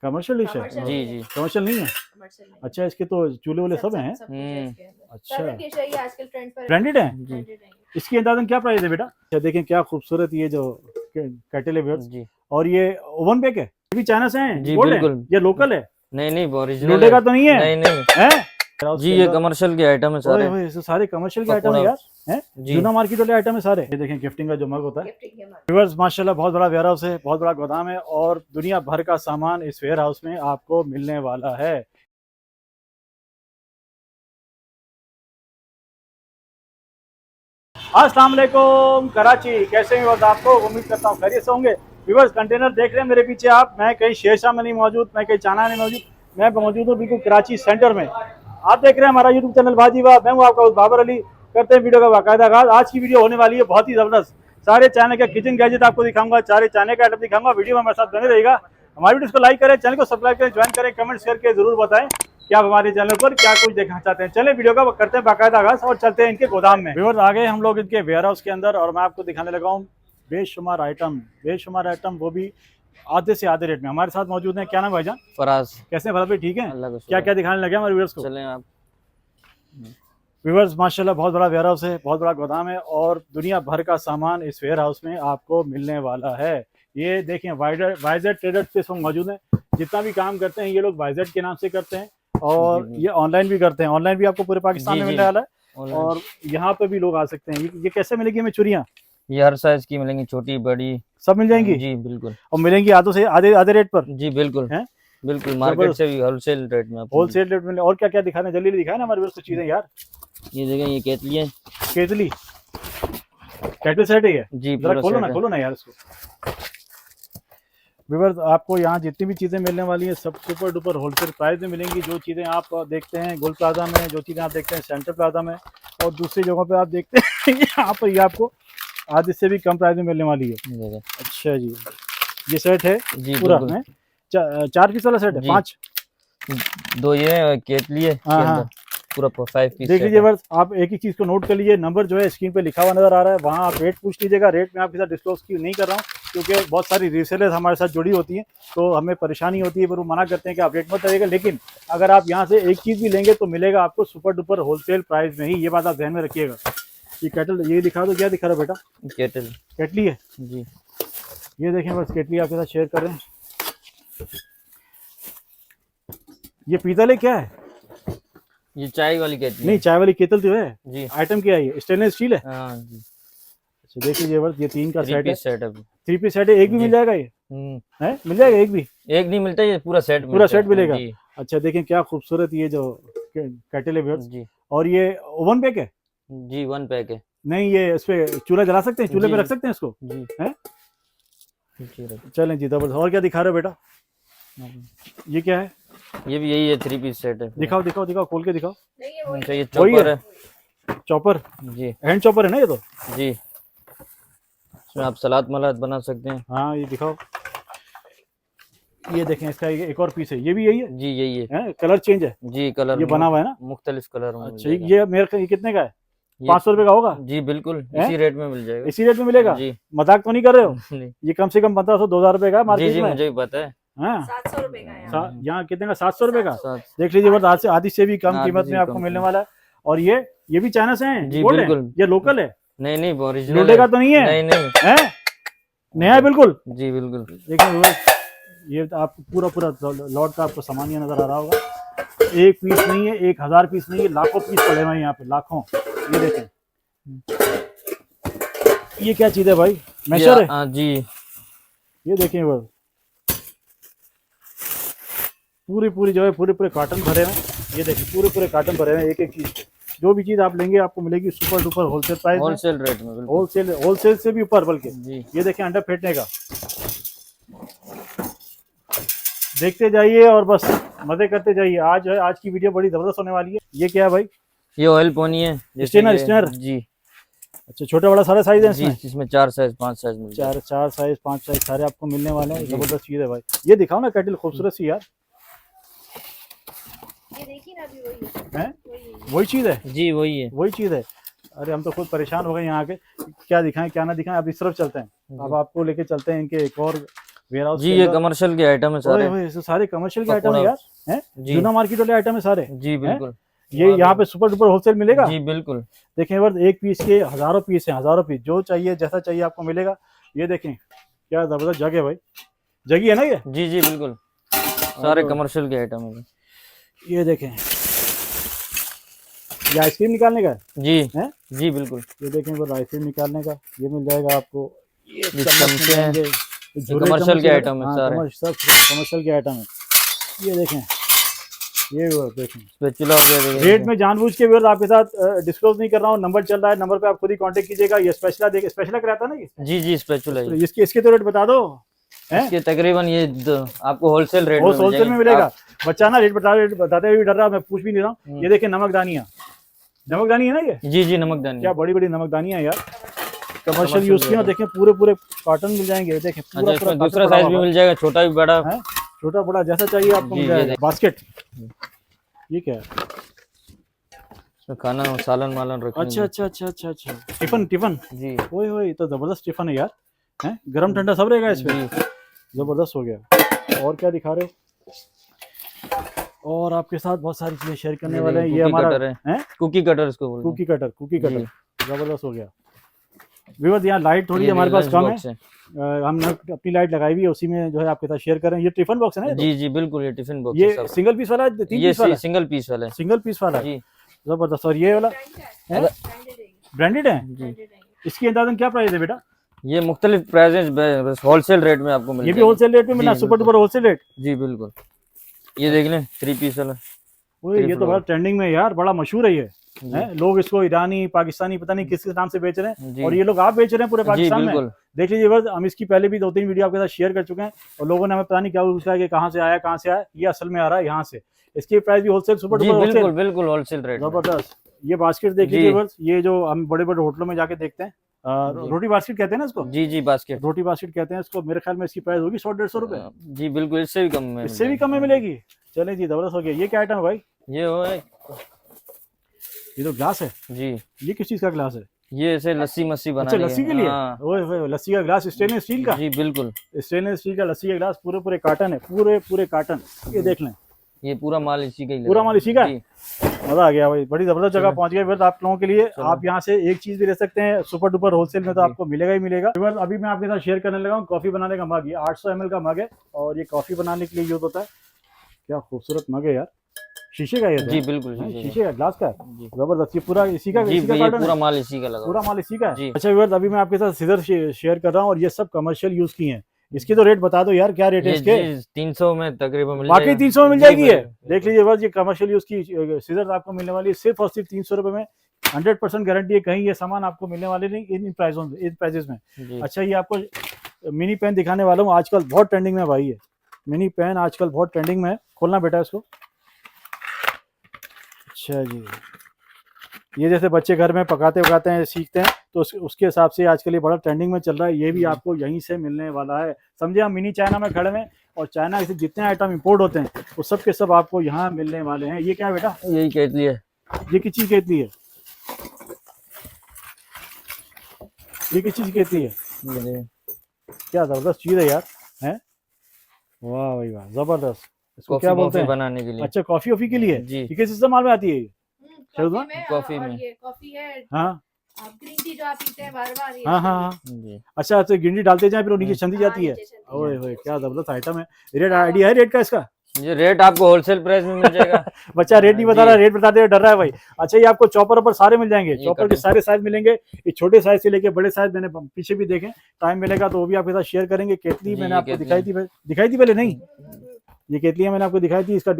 Commercial dish है? Commercial जी नहीं है, जी कमर्शियल नहीं है? कमर्शियल नहीं है। अच्छा, इसके तो चूल्हे वूल्हे सब हैं? सब कुछ है इसके अंदर। अच्छा। Turkish डिश है ये, आजकल ट्रेंड पर ब्रांडेड है? जी ब्रांडेड है ये। इसकी अंदाजन क्या प्राइस है बेटा? अच्छा देखें क्या खूबसूरत ये जो कैटल है व्यूअर्स। जी और ये ओवन बेक है? ये भी चाइना से हैं? जी, गोल्ड है? बिल्कुल। ये लोकल है? नहीं नहीं ओरिजिनल लूटे का तो नहीं है? नहीं नहीं हैं? जी ये कमर्शियल के आइटम है सारे। ओए ये सारे कमर्शियल के आइटम है यार, हैं? जी जूना मार्केट वाले आइटम है सारे। ये देखें गिफ्टिंग का जो मग होता है गिफ्टिंग के मार्केट। व्यूअर्स, माशाल्लाह बहुत बड़ा वेयर हाउस है, बहुत बड़ा गोदाम है और दुनिया भर का सामान इस वेयर हाउस में आपको मिलने वाला है। अस्सलाम वालेकुम कराची, कैसे हैं व्यूअर्स? आपको उम्मीद करता हूँ खैरियत से होंगे। व्यूअर्स कंटेनर देख रहे हैं मेरे पीछे आप, मैं कहीं शेरशाह में नहीं मौजूद, मैं कहीं चाना नहीं मौजूद, मैं मौजूद हूँ बिल्कुल कराची सेंटर में। आप देख रहे हैं हमारा यूट्यूब चैनल भाजीवा, मैं हूँ आपका बाबर अली। करते हैं वीडियो का बाकायदा आगाज। आज की वीडियो होने वाली है बहुत ही जबरदस्त, सारे चाइना के किचन गैजेट आपको दिखाऊंगा, सारे चाइना का आइटम दिखाऊंगा। वीडियो में हमारे साथ बने रहेगा। हमारी वीडियो को लाइक करें, चैनल को सब्सक्राइब करें, ज्वाइन करें, कमेंट्स करके जरूर बताएं कि आप हमारे चैनल पर क्या कुछ देखना चाहते हैं। चलें वीडियो का करते हैं बाकायदा आगाज और चलते हैं इनके गोदाम में। व्यूअर्स आ गए हम लोग इनके वेयर हाउस के अंदर और मैं आपको दिखाने लगा हूँ बेशुमार आइटम, वो भी आधे से आधे रेट में। हमारे साथ मौजूद हैं, क्या नाम भाईजान? फराज। कैसे हैं भला भाई? ठीक है। अल्लाह का क्या शुक्र। क्या दिखाने लगे हमारे व्यूअर्स को? चलें आप। व्यूअर्स माशाल्लाह बहुत बड़ा वेयर हाउस है, बहुत बड़ा गोदाम है और दुनिया भर का सामान इस वेयर हाउस में आपको मिलने वाला है। ये देखें वाइजेड ट्रेडर्स पे सब मौजूद हैं। जितना भी काम करते हैं ये लोग वाइजेड के नाम से करते हैं और जी, जी। ये ऑनलाइन भी करते हैं। ऑनलाइन भी आपको पूरे पाकिस्तान जी, में जी। मिलने वाला है ऑनलाइन। और यहाँ पे भी लोग आ सकते हैं। ये कैसे मिलेगी हमें चूड़ियाँ? ये हर साइज की मिलेंगी, छोटी बड़ी सब मिल जाएंगी जी बिल्कुल। और मिलेंगी आधों से आधे आधे रेट पर? जी बिल्कुल हैं? बिल्कुल मार्केट जबरदस्त। से भी होलसेल रेट में आपको होलसेल रेट में। और क्या क्या दिखाने, जल्दी दिखाए ना हमारे व्यूअर्स को चीजें यार। ये देखें, ये केतली है केतली कैटल सेट है ये? जी, जरा पूरा खोलो सेट ना, है। खोलो ना यार इसको। व्यूअर्स आपको यहाँ जितनी भी चीज़ें मिलने वाली हैं सब सुपर डुपर होलसेल प्राइस में मिलेंगी। जो चीज़ें आप देखते हैं गोल्ड प्लाजा में, जो चीज़ें आप देखते हैं सेंटर प्लाजा में और दूसरी जगहों पे आप देखते हैं यहाँ पर ये आपको आधे से भी कम प्राइस में मिलने वाली है। ये देखें। अच्छा जी, ये सेट है जी पूरा बिल्कुल। है? 4 पीस वाला सेट है? जी। 5? दो ये है, केतली है हाँ, के हाँ। अंदर पूरा 5 पीस देख लीजिए बस, आप एक ही चीज़ को नोट कर लीजिए। नंबर जो है स्क्रीन पे लिखा हुआ नजर आ रहा है, वहाँ आप रेट पूछ लीजिएगा। रेट में आपके साथ डिस्क्लोज की नहीं कर रहा हूँ क्योंकि बहुत सारी रीसेलर्स हमारे साथ जुड़ी होती हैं तो हमें परेशानी होती है, पर वो मना करते हैं कि आप रेट मत लगाइएगा। लेकिन अगर आप यहाँ से एक चीज़ भी लेंगे तो मिलेगा आपको सुपर डुपर होलसेल प्राइस में ही, ये बात आप ध्यान में रखिएगा। ये कैटल ये दिखा दो, क्या दिखा रहा बेटा? केटल केटली है? जी। ये देखें बस, केटली आपके साथ शेयर कर रहे हैं। ये पीतल है क्या है? ये चाय वाली केतली नहीं, चाय वाली केतल जो है। जी। आइटम क्या है ये? स्टेनलेस स्टील है? हाँ जी। अच्छा देख लीजिए बस, ये 3 का 3 सेट है। पीस सेट है। 3 पीस सेट है। एक भी जी। मिल जाएगा ये? है, मिल जाएगा एक भी? एक नहीं मिलता, ये पूरा सेट पूरा सेट मिलेगा? जी अच्छा देखें क्या खूबसूरत ये जो कैटल है व्यूअर्स। जी और ये ओवन बेक है? जी 1 पैक है नहीं, ये इस पे चूल्हा जला सकते हैं, चूल्हे पे जी। रख सकते हैं इसको? जी हैं? जी रख- चलें जी जबरदस्त। और क्या दिखा रहे हो बेटा? ये क्या है? ये भी यही है, 3 पीस सेट है। दिखाओ दिखाओ दिखाओ, खोल के दिखाओ। नहीं ये वही अच्छा, ये वही चॉपर है? है चॉपर? जी हैंड चॉपर है ना ये तो? जी। इसमें आप सलाद मलाद बना सकते हैं। हाँ ये दिखाओ। ये देखें, इसका एक और पीस है, ये भी यही है? जी यही है हैं? कलर चेंज है? जी। कलर ये बना हुआ है ना? मुख्तलिफ कलर में मिल अच्छा जाएगा। ये मेरे ये कितने का है? ये 500 रुपये का होगा? जी बिल्कुल हैं? इसी रेट में मिल जाएगा। इसी रेट में मिलेगा? जी मजाक तो नहीं कर रहे हो? नहीं। ये कम से कम 1500-2000 रुपए का है जी मार्केट जी में। मुझे भी पता है। हाँ 700 रुपए का है यहाँ। यहाँ कितने का? 700 रुपए का? साथ देख लीजिए बस, आधी से भी कम आधी कीमत से में भी आपको कम मिलने कीमत। वाला है। और ये भी चाइना से हैं? जी, गोल्ड है? बिल्कुल। ये लोकल है? नहीं नहीं ओरिजिनल लूटे का तो नहीं है? नहीं नहीं हैं? नया है बिल्कुल? जी बिल्कुल। देखिए ये आपको पूरा लॉट का आपको सामान ये नजर आ रहा होगा। एक पीस नहीं है, 1000 पीस नहीं है, लाखों पीस पड़े हुए हैं यहाँ पे, लाखों। ये देखें, ये क्या चीज है भाई? मैशर है? हाँ जी। ये देखें बस, पूरी जो है पूरे कार्टन भरे हैं। ये देखिए पूरे कार्टन भरे हैं एक एक चीज के। जो भी चीज आप लेंगे आपको मिलेगी सुपर डुपर होलसेल प्राइस में, होलसेल रेट में बिल्कुल। होलसेल से भी ऊपर बल्कि। जी ये देखें अंडा फेंटने का, देखते जाइए और बस मजे करते जाइए। आज की वीडियो बड़ी जबरदस्त होने वाली है। ये क्या है भाई? ये ऑयल पोनी है जैसे स्टेनर जी। अच्छा छोटा बड़ा सारे साइज है जी इसमें? इसमें 4 साइज 5 साइज मिल जाएगा। चार साइज 5 साइज सारे आपको मिलने वाले हैं। जबरदस्त चीज है भाई। ये दिखाओ ना कैटल, खूबसूरत सी यार। ये देखिए ना, अभी वही हैं? है। वही चीज है? जी वही है। वही चीज है? अरे हम तो खुद परेशान हो गए यहाँ के, क्या दिखाएं क्या ना दिखाएं। अब इस तरफ चलते हैं, अब आपको लेके चलते हैं इनके एक और वेयर हाउस जी ये कमर्शियल के आइटम है सारे। सारे कमर्शियल के आइटम है यार, हैं जी जूना मार्केट वाले आइटम है सारे। जी बिल्कुल। ये यहाँ पे सुपर डुपर होलसेल मिलेगा। जी बिल्कुल। देखें वर्ष एक पीस के हजारों पीस हैं, हजारों पीस, जो चाहिए जैसा चाहिए आपको मिलेगा। ये देखें क्या जबरदस्त जगह है भाई, जगह है ना ये। जी जी बिल्कुल, सारे कमर्शियल के आइटम है। ये देखें, ये आइसक्रीम निकालने का जी है। जी बिल्कुल। ये देखें वो आइसक्रीम निकालने का, ये मिल जाएगा आपको। ये चमचे हैं, झूले कमर्शियल चम्मच के है, आइटम है हाँ, सारे। कमर्शियल के आइटम है। ये देखें, ये देखें स्पैचुला हो गया। रेट में जानबूझ के व्यूअर्स आपके साथ डिस्क्लोज नहीं कर रहा हूँ, नंबर चल रहा है, नंबर पे आप खुद ही कांटेक्ट कीजिएगा। ये स्पेशला देख, स्पेशला कराता ना ये। जी जी स्पैचुला है। इसके तो रेट बता दो हैं। इसके तकरीबन ये आपको होलसेल रेट में होलसेल में मिलेगा। आप- बच्चा ना रेट बताते हुए भी डर रहा, मैं पूछ भी नहीं रहा हूँ। ये देखें नमकदानियाँ, नमकदानी है ना ये, जी जी नमकदानी। क्या बड़ी बड़ी नमकदानियाँ यार, कमर्शियल यूज की। देखें पूरे पूरे कार्टन मिल जाएंगे। देखें अच्छा पूरा इसमें पूरा दूसरा साइज भी मिल जाएगा, छोटा भी बड़ा। है, छोटा बड़ा जैसा चाहिए आपको जी, मिल ये जाएगा। देखें। बास्केट, ये क्या है? इसमें खाना सालन वालन रखने अच्छा अच्छा अच्छा अच्छा अच्छा, टिफिन टिफिन। जी ओए ओए, ये तो जबरदस्त टिफिन है यार, हैं गरम ठंडा सब रहेगा इसमें। जी। जबरदस्त हो गया। और क्या दिखा रहे हो? और आपके साथ बहुत सारी चीजें शेयर करने वाले हैं। ये कुकी हमारा कटर है, है कुकी कटर इसको बोलते हैं। कुकी कटर जबरदस्त हो गया। व्यूअर्स यहाँ लाइट थोड़ी हमारे पास कम है, हमने अपनी लाइट लगाई हुई है, उसी में जो है आपके साथ शेयर कर रहे हैं। ये टिफिन बॉक्स है ना? जी जी बिल्कुल, ये टिफिन बॉक्स ये है सब। सिंगल पीस वाला है, 3 ये पीस वाला? सिंगल पीस वाला है। सिंगल पीस वाला है, जी जबरदस्त। और ये वाला ब्रांडेड है। जी। इसकी अंदाजन क्या प्राइस है बेटा? ये मुख्तलिफ प्राइजेस बस होलसेल रेट में आपको मिल ये भी जाएंगे। होलसेल रेट में मिलना, जी, सुपर डुपर होलसेल रेट। जी बिल्कुल। ये देख लें 3 पीस वाला। ओए ये तो बड़ा ट्रेंडिंग में है यार, बड़ा मशहूर है ये। जी। हैं लोग इसको ईरानी पाकिस्तानी पता नहीं किस नाम से बेच रहे हैं, जी। और ये लोग आप बेच रहे हैं पूरे जी पाकिस्तान में। बिल्कुल। देख लीजिए बस, हम इसकी पहले भी 2-3 वीडियो आपके साथ शेयर कर चुके हैं, और लोगों ने हमें पता नहीं क्या पूछा है कि कहाँ से आया कहाँ से आया। ये असल में आ रहा है यहाँ से। इसकी प्राइस भी होलसेल, सुपर जी डुपर बिल्कुल होलसेल, बिल्कुल होलसेल रेट में। जबरदस्त। ये बास्केट देख जी। लीजिए बस, ये जो हम बड़े बड़े होटलों में जाके देखते हैं, रोटी बास्केट कहते हैं ना इसको। जी जी बास्केट। रोटी बास्केट कहते हैं इसको। मेरे ख्याल में इसकी प्राइस होगी 100-150 रुपए, जी बिल्कुल, इससे भी कम में इससे भी कम में मिलेगी। चले जी, जबरदस्त हो गया। ये क्या आइटम है भाई? ये हो है। ये तो ग्लास है। जी ये किस चीज का ग्लास है? ये ऐसे लस्सी मस्सी अच्छा, बनाने लस्सी के लिए। हाँ। ओए ओए, लस्सी का ग्लास, स्टेनलेस स्टील का। जी बिल्कुल। स्टेनलेस स्टील का लस्सी का ग्लास, पूरे पूरे कार्टन है, पूरे पूरे कार्टन। ये देख लें, ये पूरा माल इसी का ही पूरा लगा माल इसी का है? जी। मजा आ गया भाई, बड़ी जबरदस्त जगह पहुंच गए। आप लोगों के लिए आप यहाँ से एक चीज भी ले सकते हैं, सुपर डुपर होलसेल में तो आपको मिलेगा ही मिलेगा। अभी मैं आपके साथ शेयर करने लगा हूँ कॉफी बनाने का मग। ये 800 ml का मग है, और ये कॉफी बनाने के लिए यूज होता है। क्या खूबसूरत मग है यार, शीशे का ये तो जी है? बिल्कुल हाँ, शीशे शीशे का ग्लास का है, जी। जबरदस्त। ये पूरा इसी का, जी इसी का ये कार्टन पूरा है? माल इसी का लगा पूरा माल इसी का है। जी। अच्छा व्यूअर्स, अभी मैं आपके साथ सीजर शेयर कर रहा हूँ, और ये सब कमर्शियल यूज की हैं। इसकी तो रेट बता दो यार, क्या रेट है ये इसके? जी 300 में तकरीबन मिल बाकी जाएगा। 300 में मिल जी, जाएगी ये। बिल्कुल। देख लीजिए बस, ये कमर्शियल यूज की सीजर आपको मिलने वाली है सिर्फ और सिर्फ 300 रुपए में। 100% गारंटी है, कहीं ये सामान आपको मिलने वाले नहीं इन प्राइसों में, इन प्राइजेस में। जी। अच्छा, ये आपको मिनी पेन दिखाने वाला हूँ, आजकल बहुत ट्रेंडिंग में भाई है। मिनी पेन आजकल बहुत ट्रेंडिंग में है। खोलना बेटा इसको। अच्छा जी, ये जैसे बच्चे घर में पकाते वकाते हैं, सीखते हैं, तो उसके हिसाब से आजकल ये बड़ा ट्रेंडिंग में चल रहा है। ये भी आपको यहीं से मिलने वाला है। समझे, हम मिनी चाइना में खड़े हैं, और चाइना से जितने आइटम इंपोर्ट होते हैं वो सब के सब आपको यहाँ मिलने वाले हैं। ये क्या है बेटा? यही कहती है। ये किस चीज कहती है? ये किस चीज कहती है? क्या जबरदस्त चीज है यार, हैं? वाह भाई वाह, जबरदस्त। इसको क्या बोलते हैं? बनाने के लिए। अच्छा, कॉफी ऑफी के लिए। जी। ये किस इस्तेमाल में आती है ये? कॉफी में। ये कॉफी है, हाँ आप ग्रीन टी जो आप पीते हैं बार-बार, ये हाँ हाँ हाँ। जी। अच्छा, तो गिंडी डालते जाए, फिर वो नीचे छंदी जाती है। ओए होए, क्या जबरदस्त आइटम है। रेट आइडिया है रेट का इसका? ये रेट आपको होलसेल प्राइस में मिल जाएगा। बच्चा रेट नहीं बता रहा, रेट बताते हुए डर रहा है भाई। अच्छा, ये आपको चॉपर ऊपर सारे मिल जाएंगे, ये चॉपर के सारे साइज मिलेंगे। ये छोटे साइज से लेके बड़े साइज, मैंने पीछे भी देखे, टाइम मिलेगा तो वो भी आपके साथ शेयर करेंगे। केतली जी, मैंने ये आपको केतली दिखाई थी पहले नहीं? ये केतलियां मैंने आपको दिखाई थी। इसका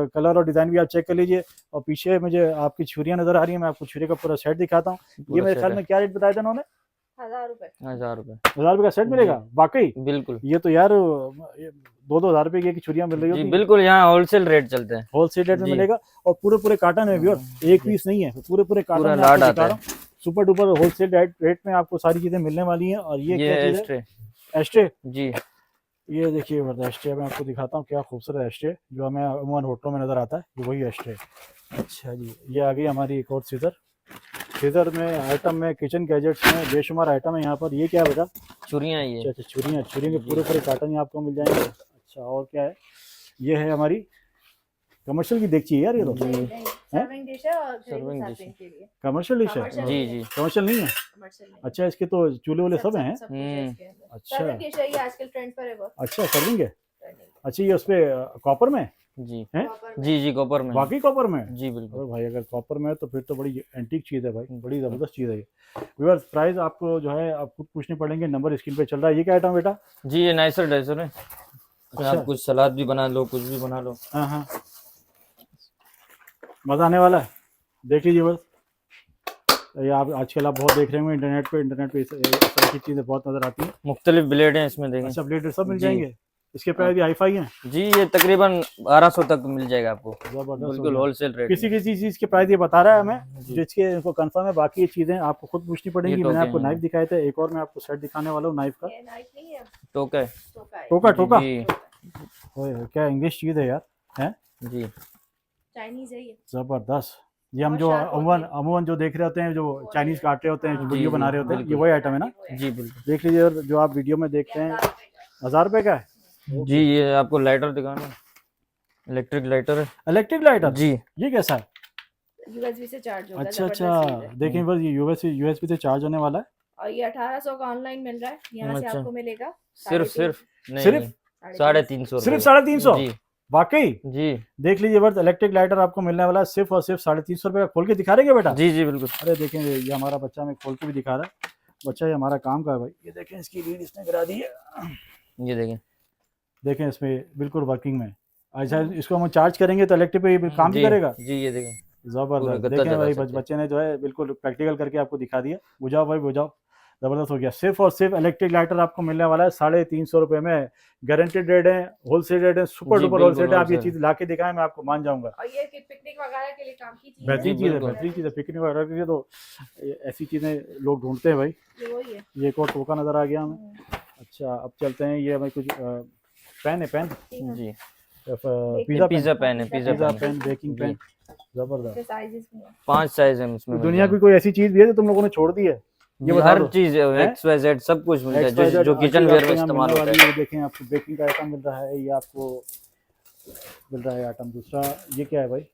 कलर और डिजाइन भी आप चेक कर लीजिए। और पीछे मुझे आपकी छुरियां नजर आ रही है, मैं आपको छुरी का पूरा सेट दिखाता हूँ। ये मेरे ख्याल में क्या रेट बताया था उन्होंने? 1000 रुपए। 1000 रुपए। 1000 रुपए का सेट मिलेगा वाकई? बिल्कुल। ये तो यार 2-2 हज़ार रुपए की छुरियां मिल रही जी होती। बिल्कुल, यहाँ होलसेल रेट चलते हैं। होलसेल रेट में जी। मिलेगा, और पूरे पूरे कार्टन है व्यूअर, एक पीस नहीं है, पूरे पूरे कार्टन पूरा में आपको लाट दिखा आता रहा हूं। सुपर डुपर होलसेल रेट में आपको सारी चीजें मिलने वाली हैं। और ये क्या चीज है? एस्ट्रे। एस्ट्रे। जी। ये देखिए एस्ट्रे, मैं आपको दिखाता हूँ, क्या खूबसूरत एस्ट्रे, जो हमें अमूमन होटलों में नजर आता है, ये वही एस्ट्रे। अच्छा जी, ये आ गई हमारी एक और सीजर। सीजर में, आइटम में, किचन गैजेट्स में बेशुमार आइटम है यहाँ पर। ये क्या है बेटा? चूड़ियाँ ये। अच्छा अच्छा, छुरियाँ, छुरियों के पूरे पूरे कार्टन यहाँ आपको मिल जाएंगे। अच्छा, और क्या है? ये है हमारी कमर्शियल की देख चाहिए यार, ये तो सर्विंग डिश है और सर्विंग सर्विंग डिश है। के लिए कमर्शियल डिश है। Commercial जी नहीं जी। कमर्शियल नहीं है? कमर्शियल नहीं। अच्छा, इसके तो चूल्हे वूल्हे सब हैं? सब कुछ है इसके अंदर। अच्छा। सर्विंग डिश है, ये आजकल ट्रेंड पर है बहुत। अच्छा, सर्विंग है। Trending। अच्छा, ये उस पे कॉपर में जी है? Copper में। जी जी कॉपर में। बाकी कॉपर में है? जी बिल्कुल। अरे भाई, अगर कॉपर में है तो फिर तो बड़ी एंटीक चीज़ है भाई, बड़ी ज़बरदस्त चीज़ है ये। व्यूअर्स, प्राइस आपको जो है आप खुद पूछने पड़ेंगे, नंबर स्क्रीन पे चल रहा है। ये क्या आइटम बेटा? जी ये नाइसर डाइसर है। इसमें अच्छा। आप कुछ सलाद भी बना लो, कुछ भी बना लो। हाँ हाँ, मज़ा आने वाला है। देख लीजिए बस, ये आप आजकल आप बहुत देख रहे होंगे इंटरनेट पे इस तरह की चीज़ें बहुत नज़र आती हैं। मुख्तलिफ ब्लेड हैं इसमें, देखें। अच्छा, ब्लेड सब मिल जी। जाएंगे। इसके प्राइस भी हाई फाई हैं। जी ये तकरीबन 1200 तक मिल जाएगा आपको, ज़बरदस्त हो बिल्कुल गया। होलसेल रेट किसी में। किसी चीज़ के प्राइस ये बता रहा है हमें, जी। जिसके इनको कंफर्म है। बाकी ये चीज़ें आपको खुद पूछनी पड़ेंगी। ये मैंने टोके आपको हैं। नाइफ दिखाए थे, एक और मैं आपको सेट दिखाने वाला हूँ नाइफ का। ये नाइफ नहीं है, टोका है। टोका है। टोका, टोका। जी ओए, क्या इंग्लिश चीज़ है यार, हैं? जी। चाइनीज है ये। ज़बरदस्त। ये हम बहुत जो sharp होती अमूमन है। अमूमन जो देख रहे होते हैं, जो चाइनीज़ काट रहे होते हैं, हाँ। वीडियो जी, बना जी, रहे होते हैं, ये बिल्कुल। वही आइटम है ना? जी बिल्कुल। देख लीजिए, और जो आप वीडियो में देखते हैं 1000 रुपये का है। जी ये आपको लाइटर दिखाना, इलेक्ट्रिक लाइटर है। Electric lighter? जी ये कैसा है? यूएसबी से चार्ज होगा। अच्छा जबरदस्त चीज़ अच्छा, है। देखें बस, ये यूएसबी से चार्ज होने वाला है। और ये 1800 का ऑनलाइन मिल रहा है, यहाँ से अच्छा। आपको मिलेगा सिर्फ 350। नहीं सिर्फ? नहीं, 350 सिर्फ रुपये। 350? जी वाकई? जी देख लीजिए बस, इलेक्ट्रिक लाइटर आपको मिलने वाला है सिर्फ और सिर्फ 350 रुपये का। खोल के दिखा देंगे बेटा? जी जी बिल्कुल। अरे देखें, ये हमारा बच्चा हमें खोल के भी दिखा रहा है। बच्चा, ये हमारा काम का है भाई। ये देखें, इसकी रीड इसने करा दी है। ये देखें। देखें, इसमें बिल्कुल वर्किंग में। अच्छा, इसको हम चार्ज करेंगे तो इलेक्ट्रिक पे ये काम भी जी करेगा। जी ये देखें। जबरदस्त। गत्ता देखें चला भाई, सकते हैं। बच्चे ने जो है बिल्कुल प्रैक्टिकल करके आपको दिखा दिया। बुझाओ भाई, बुझाओ। जबरदस्त हो गया। सिर्फ और सिर्फ इलेक्ट्रिक लाइटर आपको मिलने वाला है 350 रुपये में। गारंटेड रेट है, होलसेल रेट है, सुपर जी, डुपर बिल्कुल होलसेल है। आप ये wholesale। चीज़ ला के दिखाएं, मैं आपको मान जाऊंगा। और ये पिकनिक वगैरह के लिए काम की चीज बेहतरीन जी, चीज़ है, बिल्कुल। बेहतरीन चीज़ है। पिकनिक वगैरह के लिए तो ऐसी चीज़ें लोग ढूंढते हैं भाई। ये वही है। ये एक और टोका नज़र आ गया हमें। अच्छा, अब चलते हैं। ये हमें कुछ पेन है, पेन जी पिज़्ज़ा पिज्जा पैन है, pizza pizza pan. Pen, baking जी। पेन। जबरदस्त। इसके साइजेस भी हैं। 5 साइज है इसमें। दुनिया की कोई ऐसी चीज़ भी है जो तुम लोगों ने छोड़ दी है? ये बता हर दो। चीज हैं? एक्स वाई जेड सब कुछ मिल जाए, XYZ जो किचन आजकल वेयर आपको में यहाँ इस्तेमाल मिलने होता वाली है। है। ये देखें, आपको बेकिंग का आइटम मिल रहा है। ये आपको मिल रहा है आइटम दूसरा। ये क्या है भाई?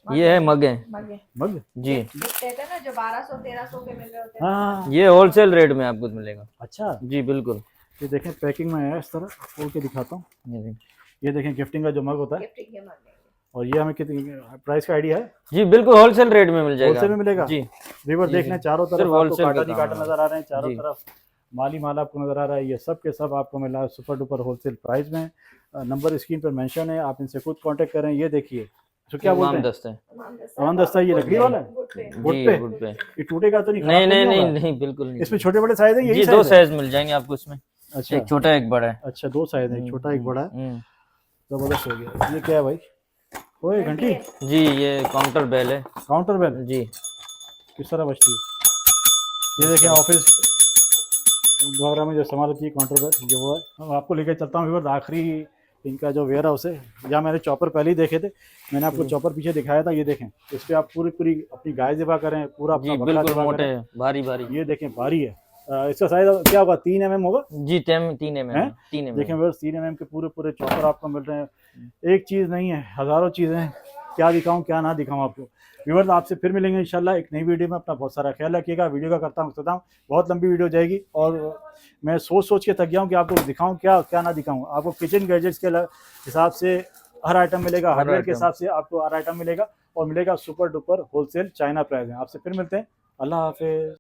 ये है मग है। मगे मग? जी कहते हैं ना, जो 1200-1300 के मिल रहे होते हैं। हाँ। ये होलसेल रेट में आपको मिलेगा। अच्छा, जी बिल्कुल। ये देखें, पैकिंग में है इस तरह। खोल के दिखाता हूँ। ये देखें। ये देखें, गिफ्टिंग का जो मग होता है। गिफ्टिंग के मगे। और ये हमें कितनी प्राइस का आइडिया है? जी बिल्कुल होलसेल रेट में मिल जाएगा। होलसेल में मिलेगा? जी व्यूअर जी, देख लें, जी। चारों तरफ सिर्फ आपको wholesale का काटन ही काम काटन है। नजर आ रहे हैं। चारों जी। तरफ माली माल आपको नजर आ रहा है। ये सब के सब आपको मिला है सुपर डुपर होलसेल प्राइस में। नंबर स्क्रीन पर मेंशन है, आप इनसे खुद कांटेक्ट करें। ये देखिए, तो क्या बोलते हैं? दस्त है। अमन दस्ता, ये लकड़ी वाला है? गुड पे। वुड जी पे? वुड पे। ये टूटेगा तो नहीं? नहीं खराब तो नहीं नहीं होगा? नहीं बिल्कुल नहीं। इसमें छोटे बड़े साइज है? यही जी 2 साइज है? साइज मिल जाएंगे आपको इसमें। अच्छा एक छोटा एक बड़ा है। अच्छा, 2 साइज है, एक छोटा एक बड़ा है। हम्म। जबरदस्त हो गया। ये क्या है भाई? ओए, घंटी? जी ये काउंटर बेल है। काउंटर बेल जी किस तरह बजती है? ये देखिए, ऑफिस वगैरह में जो इस्तेमाल होती है काउंटर बेल, ये वो है। अब आपको लेकर चलता हूँ व्यूअर आखिरी इनका जो वेयर हाउस है। यहाँ मैंने चॉपर पहले ही देखे थे, मैंने आपको चॉपर पीछे दिखाया था। ये देखें, इस पर आप पूरी पूरी अपनी गाय ज़िबा करें, पूरा अपना जी बकरा बिल्कुल ज़िबा मोटे करें। भारी भारी। ये देखें, भारी है। इसका साइज क्या होगा? 3 mm होगा? जी 3 mm हैं? 3 mm। देखें व्यूअर, 3 mm के पूरे पूरे चॉपर आपको मिल रहे हैं। एक चीज़ नहीं है, हज़ारों चीज़ें हैं। क्या दिखाऊं क्या ना दिखाऊं आपको। व्यूअर्स, आपसे फिर मिलेंगे इंशाल्लाह एक नई वीडियो में। अपना बहुत सारा ख्याल रखिएगा। वीडियो का करता हूँ, बहुत लंबी वीडियो जाएगी और मैं सोच के थक गया हूँ कि आपको दिखाऊं क्या क्या ना दिखाऊं। आपको किचन गैजेट्स के हिसाब से हर आइटम मिलेगा, हार्डवेयर के आइटम। हिसाब से आपको हर आइटम मिलेगा और मिलेगा super duper wholesale China price है। आपसे फिर मिलते हैं। अल्लाह हाफिज़।